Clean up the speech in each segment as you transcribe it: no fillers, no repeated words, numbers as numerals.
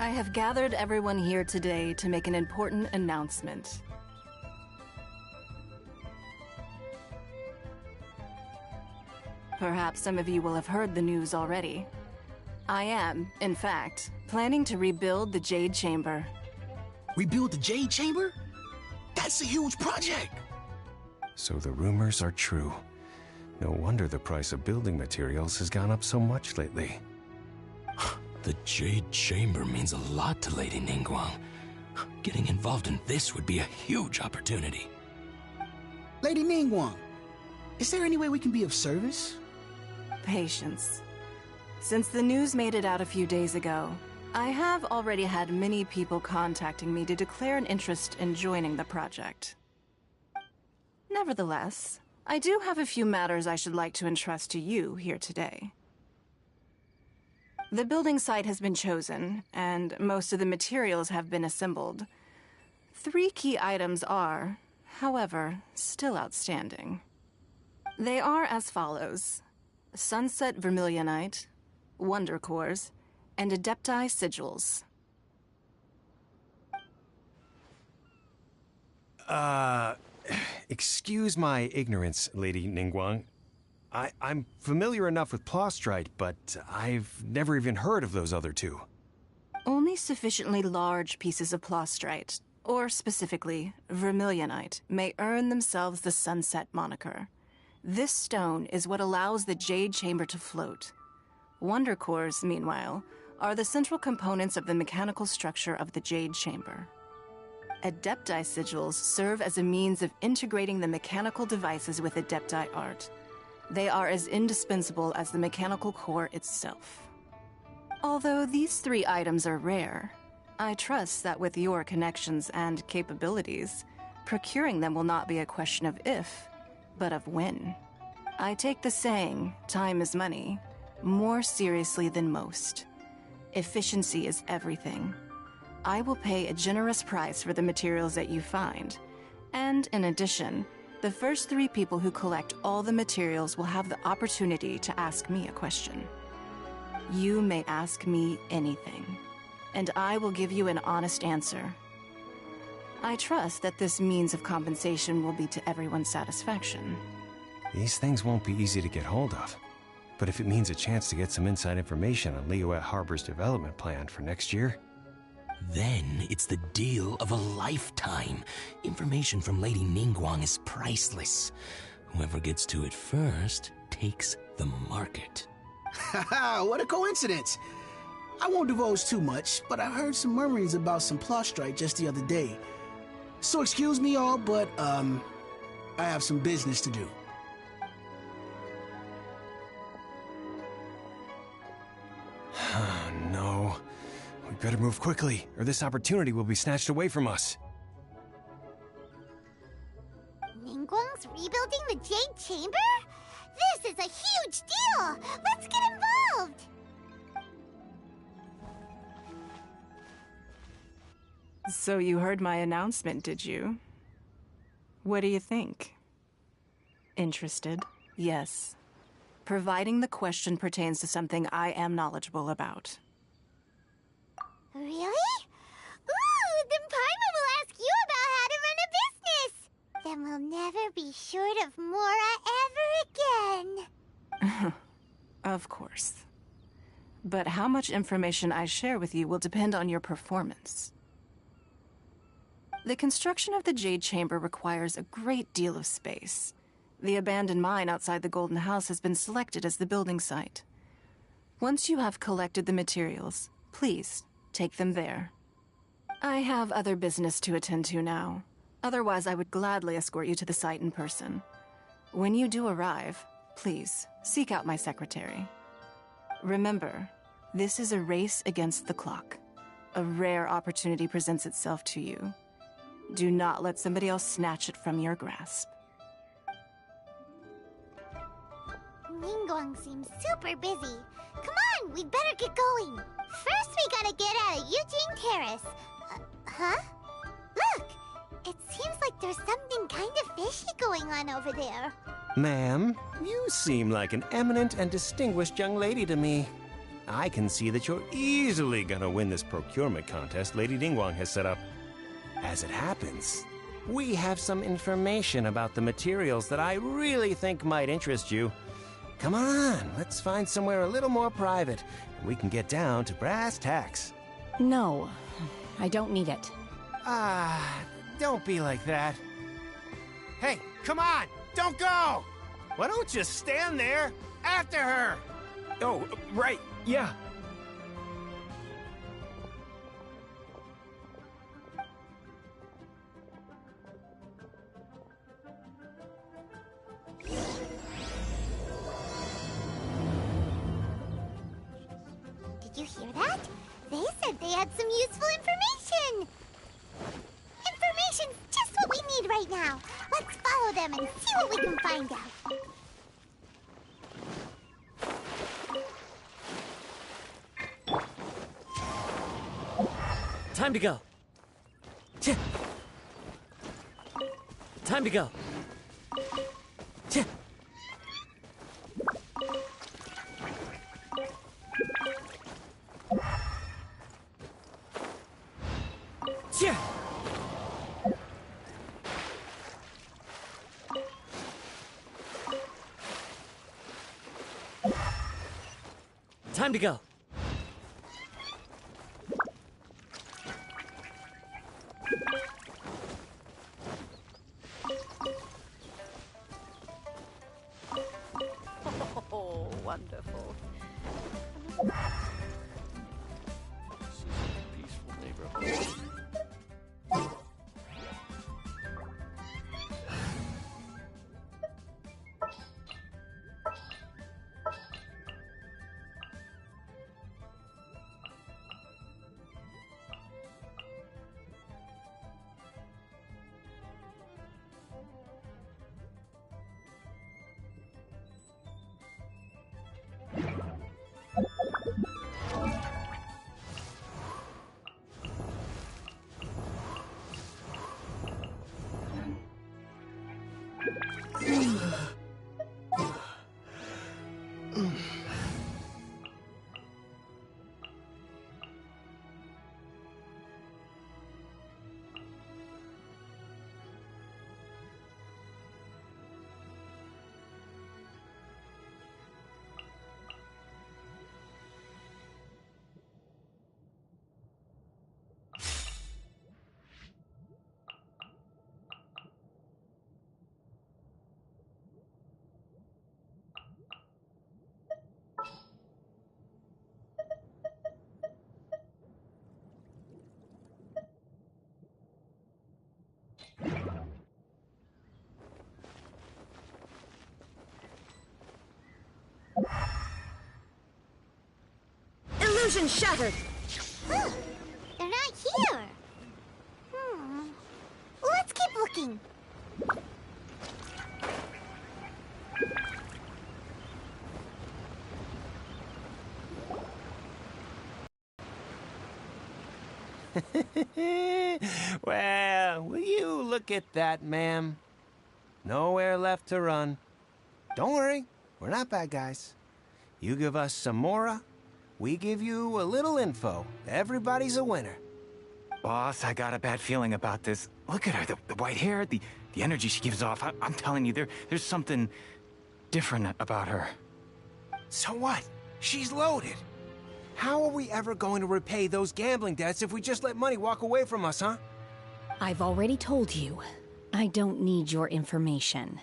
I have gathered everyone here today to make an important announcement. Perhaps some of you will have heard the news already. I am, in fact, planning to rebuild the Jade Chamber. Rebuild the Jade Chamber? That's a huge project! So the rumors are true. No wonder the price of building materials has gone up so much lately. The Jade Chamber means a lot to Lady Ningguang. Getting involved in this would be a huge opportunity. Lady Ningguang, is there any way we can be of service? Patience. Since the news made it out a few days ago, I have already had many people contacting me to declare an interest in joining the project. Nevertheless, I do have a few matters I should like to entrust to you here today. The building site has been chosen, and most of the materials have been assembled. 3 key items are, however, still outstanding. They are as follows: Sunset Vermilionite, Wonder Cores, and Adepti Sigils. Excuse my ignorance, Lady Ningguang. I'm familiar enough with Plostrite, but I've never even heard of those other 2. Only sufficiently large pieces of Plostrite, or specifically Vermilionite, may earn themselves the Sunset moniker. This stone is what allows the Jade Chamber to float. Wonder Cores, meanwhile, are the central components of the mechanical structure of the Jade Chamber. Adepti Sigils serve as a means of integrating the mechanical devices with Adepti art. They are as indispensable as the mechanical core itself. Although these 3 items are rare, I trust that with your connections and capabilities, procuring them will not be a question of if, but of when. I take the saying, time is money, more seriously than most. Efficiency is everything. I will pay a generous price for the materials that you find, and in addition, the first 3 people who collect all the materials will have the opportunity to ask me a question. You may ask me anything, and I will give you an honest answer. I trust that this means of compensation will be to everyone's satisfaction. These things won't be easy to get hold of. But if it means a chance to get some inside information on Liyuet Harbor's development plan for next year... Then it's the deal of a lifetime. Information from Lady Ningguang is priceless. Whoever gets to it first takes the market. Haha, what a coincidence! I won't divulge too much, but I heard some murmurings about some Plostrite just the other day. So excuse me all, but, I have some business to do. No. We better move quickly, or this opportunity will be snatched away from us. Ningguang's rebuilding the Jade Chamber? This is a huge deal! Let's get involved! So you heard my announcement, did you? What do you think? Interested? Yes. Providing the question pertains to something I am knowledgeable about. Really? Ooh, then Paimon will ask you about how to run a business! Then we'll never be short of Mora ever again. Of course. But how much information I share with you will depend on your performance. The construction of the Jade Chamber requires a great deal of space. The abandoned mine outside the Golden House has been selected as the building site. Once you have collected the materials, please take them there. I have other business to attend to now. Otherwise, I would gladly escort you to the site in person. When you do arrive, please seek out my secretary. Remember, this is a race against the clock. A rare opportunity presents itself to you. Do not let somebody else snatch it from your grasp. Ningguang seems super busy. Come on, we'd better get going. First, we gotta get out of Eugene Terrace. Huh? Look! It seems like there's something kind of fishy going on over there. Ma'am, you seem like an eminent and distinguished young lady to me. I can see that you're easily gonna win this procurement contest Lady Ningguang has set up. As it happens, we have some information about the materials that I really think might interest you. Come on, let's find somewhere a little more private, and we can get down to brass tacks. No, I don't need it. Don't be like that. Hey, come on, don't go! Why don't you stand there after her? Oh, right, yeah. Did you hear that? They said they had some useful information. Information's just what we need right now. Let's follow them and see what we can find out. Time to go. Time to go. Time to go. Oh, wonderful. This is a peaceful neighborhood. Illusion shattered! Huh. They're not here. Let's keep looking. Well, will you look at that, ma'am? Nowhere left to run. Don't worry, we're not bad guys. You give us some mora, we give you a little info. Everybody's a winner. Boss, I got a bad feeling about this. Look at her, the white hair, the energy she gives off. I'm telling you, there's something different about her. So what? She's loaded. How are we ever going to repay those gambling debts if we just let money walk away from us, huh? I've already told you, I don't need your information.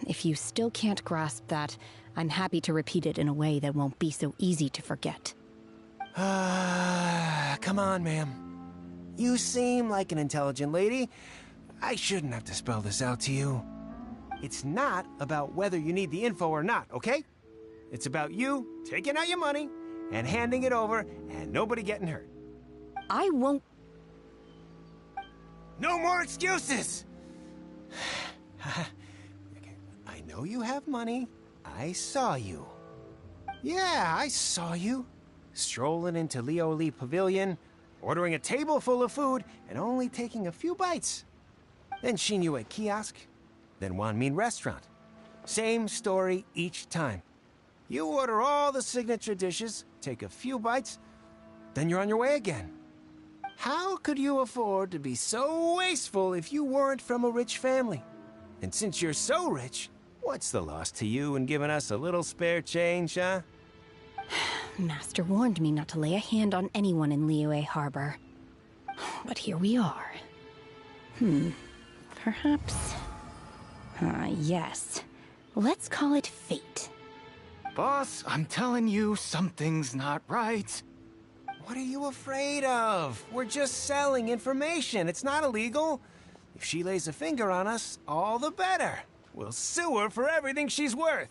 If you still can't grasp that, I'm happy to repeat it in a way that won't be so easy to forget. Come on, ma'am. You seem like an intelligent lady. I shouldn't have to spell this out to you. It's not about whether you need the info or not, okay? It's about you taking out your money and handing it over and nobody getting hurt. I won't... No more excuses! I know you have money. I saw you. Yeah, I saw you. Strolling into Leo Lee Pavilion, ordering a table full of food, and only taking a few bites. Then Shinyu at kiosk, then Wanmin restaurant. Same story each time. You order all the signature dishes, take a few bites, then you're on your way again. How could you afford to be so wasteful if you weren't from a rich family? And since you're so rich, what's the loss to you in giving us a little spare change, huh? Master warned me not to lay a hand on anyone in Liyue Harbor. But here we are. Perhaps... yes. Let's call it fate. Boss, I'm telling you, something's not right. What are you afraid of? We're just selling information. It's not illegal. If she lays a finger on us, all the better. We'll sue her for everything she's worth.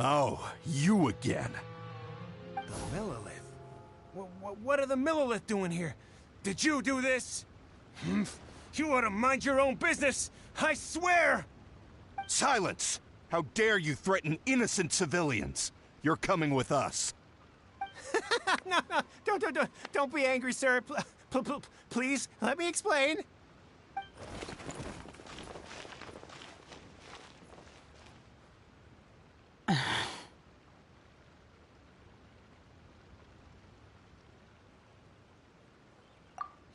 Oh, you again. The Millilith? What are the Millilith doing here? Did you do this? You ought to mind your own business! I swear! Silence! How dare you threaten innocent civilians? You're coming with us. No, don't be angry, sir. Please, let me explain.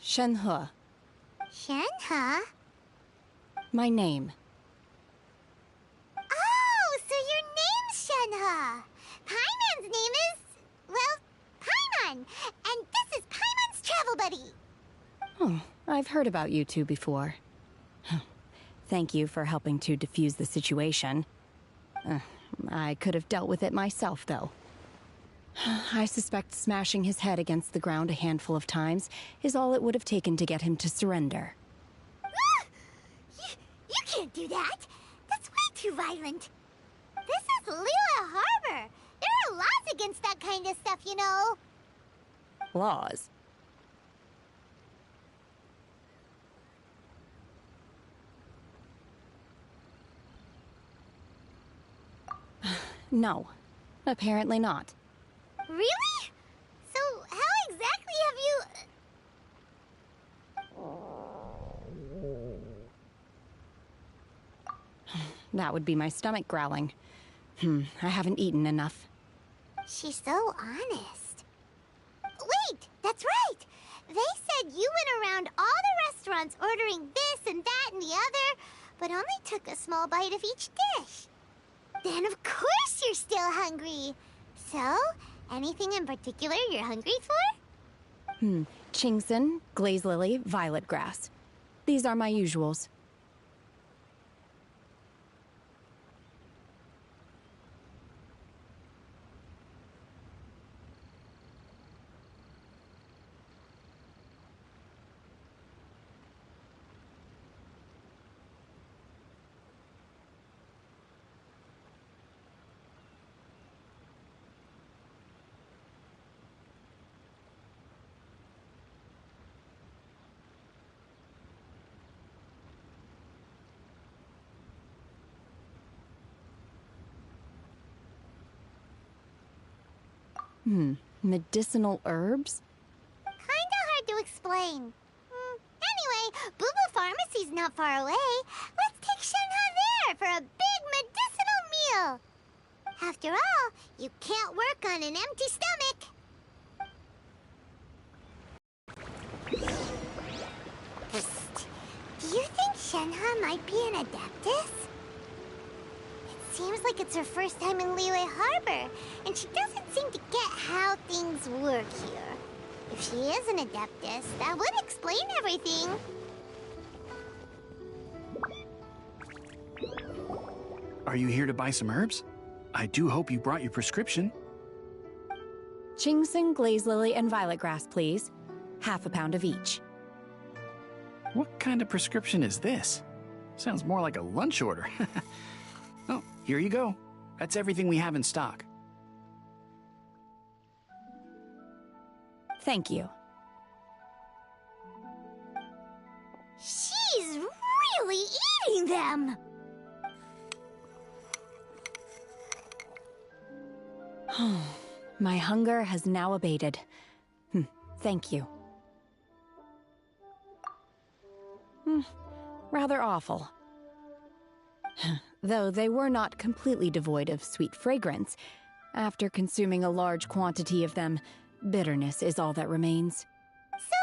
Shenhe. Shenhe? My name. Oh, so your name's Shenhe. Paimon's name is, well, Paimon. And this is Paimon's travel buddy. Oh, I've heard about you two before. Thank you for helping to defuse the situation. I could have dealt with it myself, though. I suspect smashing his head against the ground a handful of times is all it would have taken to get him to surrender. You can't do that. That's way too violent. This is Liyue Harbor. There are laws against that kind of stuff, you know. Laws? No, apparently not. Really? So how exactly have you... That would be my stomach growling. I haven't eaten enough. She's so honest. Wait, that's right! They said you went around all the restaurants ordering this and that and the other, but only took a small bite of each dish. Then of course you're still hungry. So, anything in particular you're hungry for? Chingson, glaze lily, violet grass. These are my usuals. Medicinal herbs? Kinda hard to explain. Anyway, Boo Boo Pharmacy's not far away. Let's take Shenhe there for a big medicinal meal. After all, you can't work on an empty stomach. Psst. Do you think Shenhe might be an Adeptus? It seems like it's her first time in Liyue Harbor, and she doesn't seem to get how things work here. If she is an Adeptus, that would explain everything. Are you here to buy some herbs? I do hope you brought your prescription. Chingson, glaze lily, and violet grass, please. Half a pound of each. What kind of prescription is this? Sounds more like a lunch order. Oh, here you go. That's everything we have in stock. Thank you. She's really eating them! My hunger has now abated. Thank you. Rather awful. Though they were not completely devoid of sweet fragrance, after consuming a large quantity of them, bitterness is all that remains. So,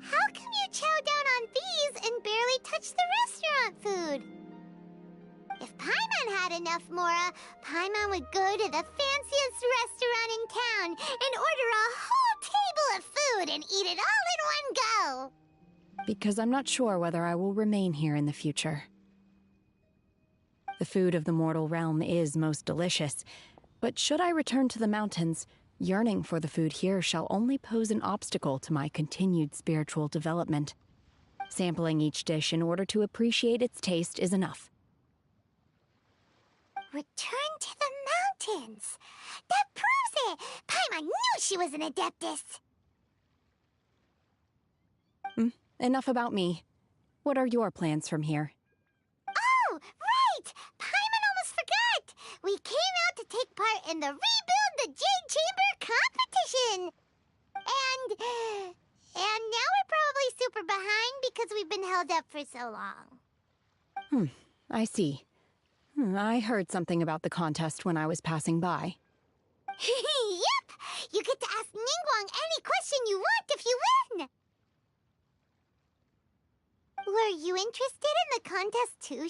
how come you chow down on these and barely touch the restaurant food? If Paimon had enough Mora, Paimon would go to the fanciest restaurant in town and order a whole table of food and eat it all in one go. Because I'm not sure whether I will remain here in the future. The food of the mortal realm is most delicious, but should I return to the mountains, yearning for the food here shall only pose an obstacle to my continued spiritual development. Sampling each dish in order to appreciate its taste is enough. Return to the mountains! That proves it! Paimon knew she was an Adeptus! Enough about me. What are your plans from here? Oh, right! Paimon almost forgot! We came out to take part in the Rebuild the Jade Chamber competition! And now we're probably super behind because we've been held up for so long. I see. I heard something about the contest when I was passing by. Yep! You get to ask Ningguang any question you want if you win! Were you interested in the contest too,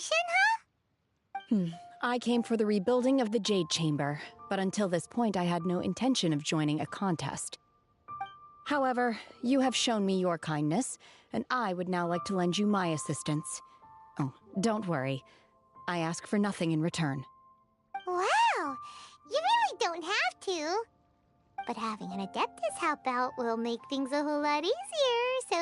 Shenhe? I came for the rebuilding of the Jade Chamber, but until this point I had no intention of joining a contest. However, you have shown me your kindness, and I would now like to lend you my assistance. Oh, don't worry. I ask for nothing in return. Wow! You really don't have to. But having an Adeptus help out will make things a whole lot easier, so